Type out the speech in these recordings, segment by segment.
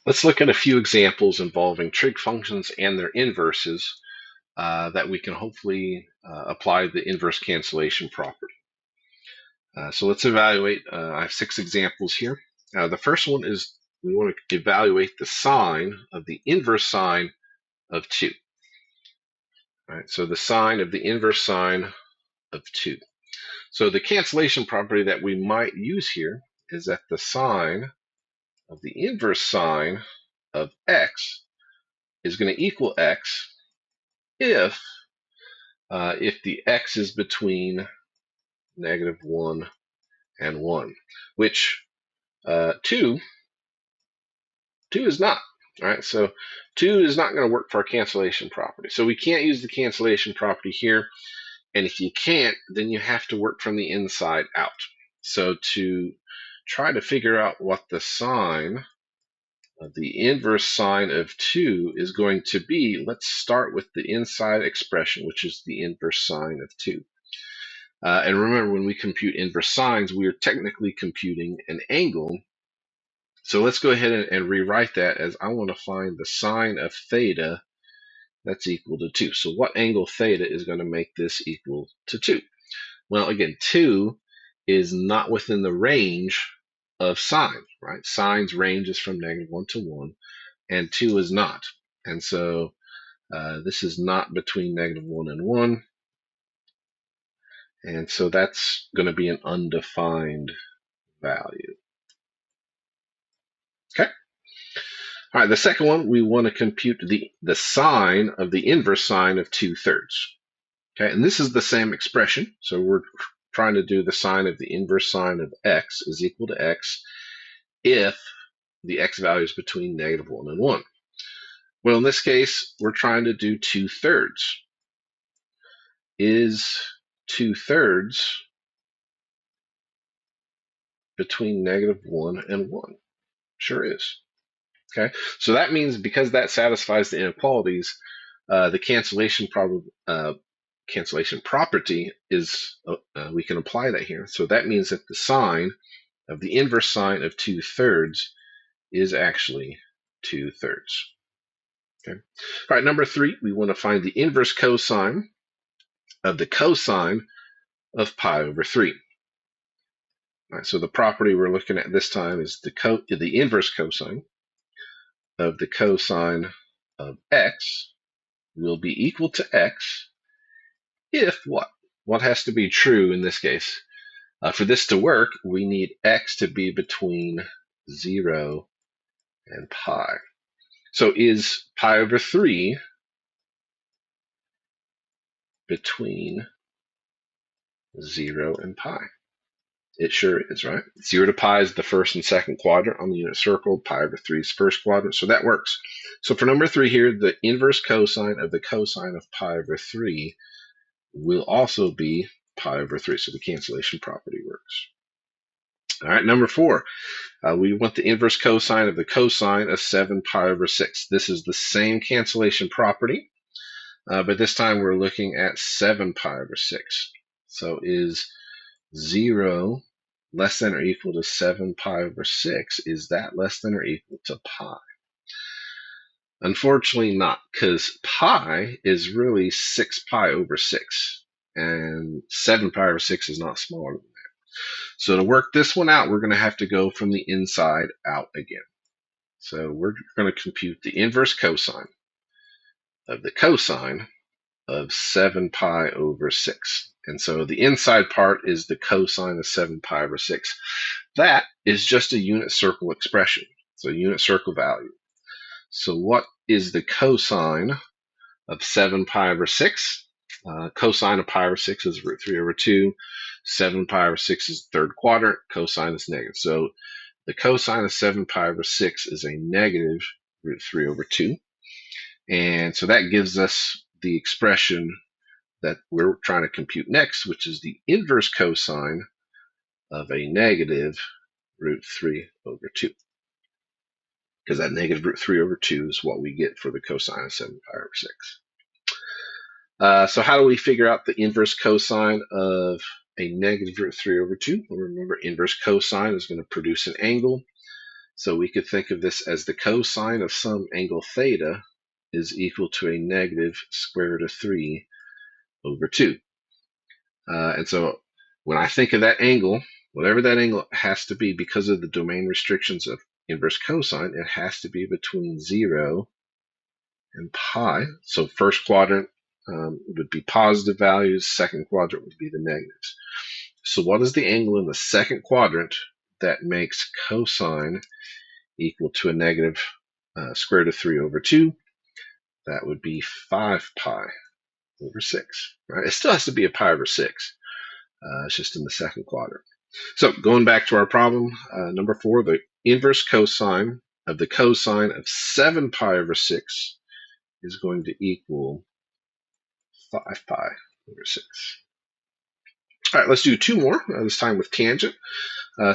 Let's look at a few examples involving trig functions and their inverses that we can hopefully apply the inverse cancellation property. So let's evaluate. I have 6 examples here. The first one is we want to evaluate the sine of the inverse sine of 2. All right, so the sine of the inverse sine of 2. So the cancellation property that we might use here is that the sine of the inverse sine of x is going to equal x if the x is between -1 and 1, which 2 is not. All right, so 2 is not going to work for our cancellation property. So we can't use the cancellation property here. And if you can't, then you have to work from the inside out. So to try to figure out what the sine of the inverse sine of 2 is going to be, let's start with the inside expression, which is the inverse sine of 2. And remember, when we compute inverse sines, we are technically computing an angle. So let's go ahead and rewrite that as I want to find the sine of theta that's equal to 2. So what angle theta is going to make this equal to 2? Well, again, 2 is not within the range of sine, right? Sine's range is from -1 to 1, and 2 is not. And so this is not between -1 and 1. And so that's going to be an undefined value. Okay. All right, the second one, we want to compute the sine of the inverse sine of 2/3. Okay, and this is the same expression. So we're trying to do the sine of the inverse sine of x is equal to x if the x value is between -1 and 1. Well, in this case, we're trying to do 2/3. Is 2/3 between -1 and 1? Sure is. Okay, so that means because that satisfies the inequalities, the cancellation property is, we can apply that here. So that means that the sine of the inverse sine of 2/3 is actually 2/3. Okay. All right, number 3, we want to find the inverse cosine of the cosine of pi over 3. All right, so the property we're looking at this time is the inverse cosine of the cosine of x will be equal to x if what? What has to be true in this case? For this to work, we need x to be between 0 and pi. So is pi over 3 between 0 and pi? It sure is, right? 0 to pi is the first and second quadrant on the unit circle. Pi over 3 is first quadrant, so that works. So for number 3 here, the inverse cosine of the cosine of pi over 3 will also be pi over 3, so the cancellation property works. All right, number 4, we want the inverse cosine of the cosine of 7 pi over 6. This is the same cancellation property, but this time we're looking at 7 pi over 6. So is 0 less than or equal to 7 pi over 6? Is that less than or equal to pi? Unfortunately not, because pi is really 6 pi over 6, and 7 pi over 6 is not smaller than that. So to work this one out, we're going to have to go from the inside out again. So we're going to compute the inverse cosine of the cosine of 7 pi over 6. And so the inside part is the cosine of 7 pi over 6. That is just a unit circle expression, so unit circle value. So what is the cosine of 7 pi over 6? Cosine of pi over 6 is √3 over 2. 7 pi over 6 is third quadrant. Cosine is negative. So the cosine of 7 pi over 6 is a negative √3 over 2. And so that gives us the expression that we're trying to compute next, which is the inverse cosine of a negative √3 over 2. Because that negative √3 over 2 is what we get for the cosine of 7 pi over 6. So how do we figure out the inverse cosine of a negative √3 over 2? Well, remember, inverse cosine is going to produce an angle. So we could think of this as the cosine of some angle theta is equal to a negative square root of 3 over 2. And so when I think of that angle, whatever that angle has to be, because of the domain restrictions of inverse cosine, it has to be between 0 and pi. So first quadrant would be positive values, second quadrant would be the negatives. So what is the angle in the second quadrant that makes cosine equal to a negative square root of 3 over 2? That would be 5 pi over 6. Right? It still has to be a pi over 6. It's just in the second quadrant. So going back to our problem, number 4, the inverse cosine of the cosine of 7 pi over 6 is going to equal 5 pi over 6. All right, let's do 2 more, this time with tangent.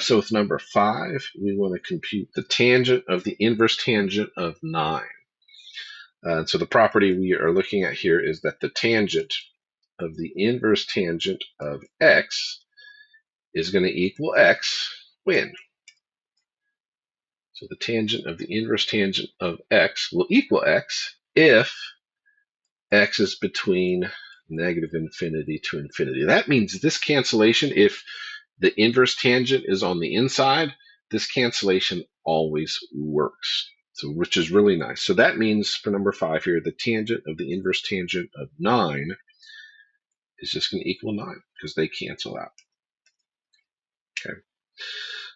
So with number 5, we want to compute the tangent of the inverse tangent of 9. So the property we are looking at here is that the tangent of the inverse tangent of x is going to equal x when? So the tangent of the inverse tangent of x will equal x if x is between negative infinity to infinity. That means this cancellation, if the inverse tangent is on the inside, this cancellation always works. So, which is really nice. So that means for number 5 here, the tangent of the inverse tangent of 9 is just going to equal 9 because they cancel out. Okay.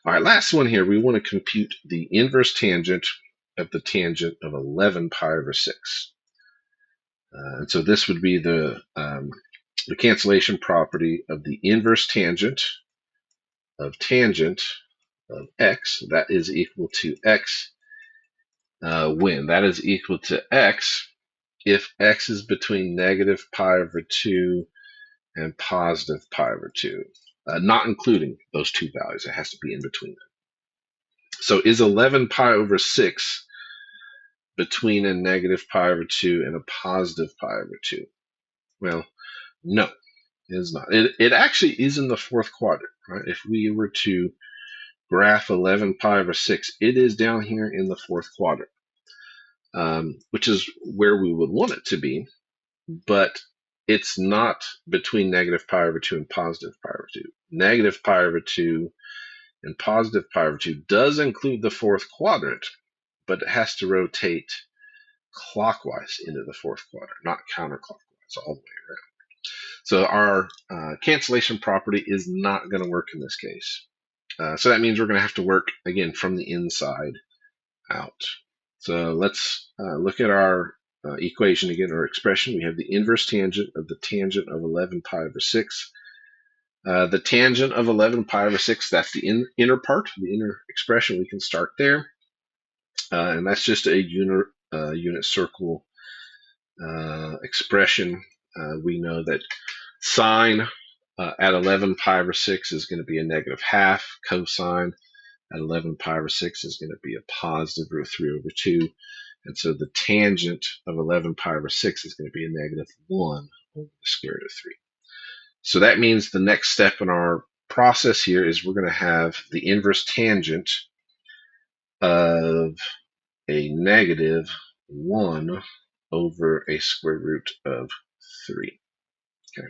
All right, last one here. We want to compute the inverse tangent of the tangent of 11 pi over 6. And so this would be the cancellation property of the inverse tangent of x. That is equal to x when? That is equal to x if x is between negative pi over 2 and positive pi over 2. Not including those two values. It has to be in between them. So is 11 pi over 6 between a negative pi over 2 and a positive pi over 2? Well, no, it is not. It actually is in the fourth quadrant, right? If we were to graph 11 pi over 6, it is down here in the fourth quadrant, which is where we would want it to be, but it's not between negative pi over 2 and positive pi over 2. Negative pi over 2 and positive pi over 2 does include the fourth quadrant, but it has to rotate clockwise into the fourth quadrant, not counterclockwise all the way around. So our cancellation property is not going to work in this case. So that means we're going to have to work, again, from the inside out. So let's look at our equation again, or expression. We have the inverse tangent of the tangent of 11 pi over 6. The tangent of 11 pi over 6, that's the inner part, the inner expression. We can start there. And that's just a unit circle expression. We know that sine at 11 pi over 6 is going to be a negative half. Cosine at 11 pi over 6 is going to be a positive root 3 over 2. And so the tangent of 11 pi over 6 is going to be a negative 1 over the square root of 3. So that means the next step in our process here is we're going to have the inverse tangent of a negative 1 over a square root of 3. Okay.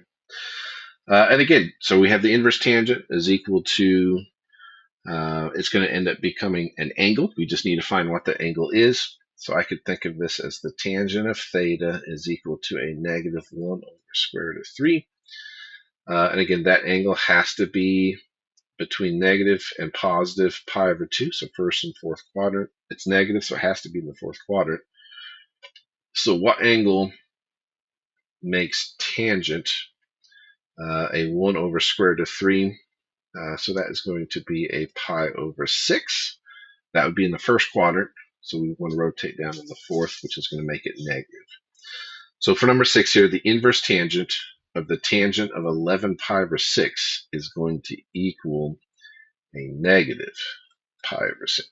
And again, so we have the inverse tangent is equal to, it's going to end up becoming an angle. We just need to find what the angle is. So I could think of this as the tangent of theta is equal to a negative 1 over square root of 3. And again, that angle has to be between negative and positive pi over 2. So first and fourth quadrant, it's negative, so it has to be in the fourth quadrant. So what angle makes tangent a 1 over square root of 3? So that is going to be a pi over 6. That would be in the first quadrant. So we want to rotate down in the fourth, which is going to make it negative. So for number 6 here, the inverse tangent of the tangent of 11 pi over 6 is going to equal a negative pi over 6.